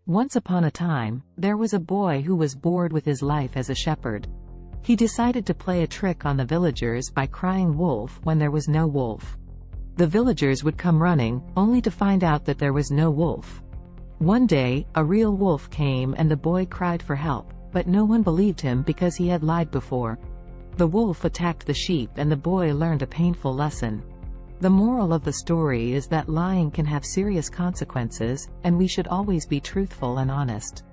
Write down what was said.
Once upon a time, there was a boy who was bored with his life as a shepherd. He decided to play a trick on the villagers by crying wolf when there was no wolf. The villagers would come running, only to find out that there was no wolf. One day, a real wolf came and the boy cried for help, but no one believed him because he had lied before. The wolf attacked the sheep and the boy learned a painful lesson. The moral of the story is that lying can have serious consequences, and we should always be truthful and honest.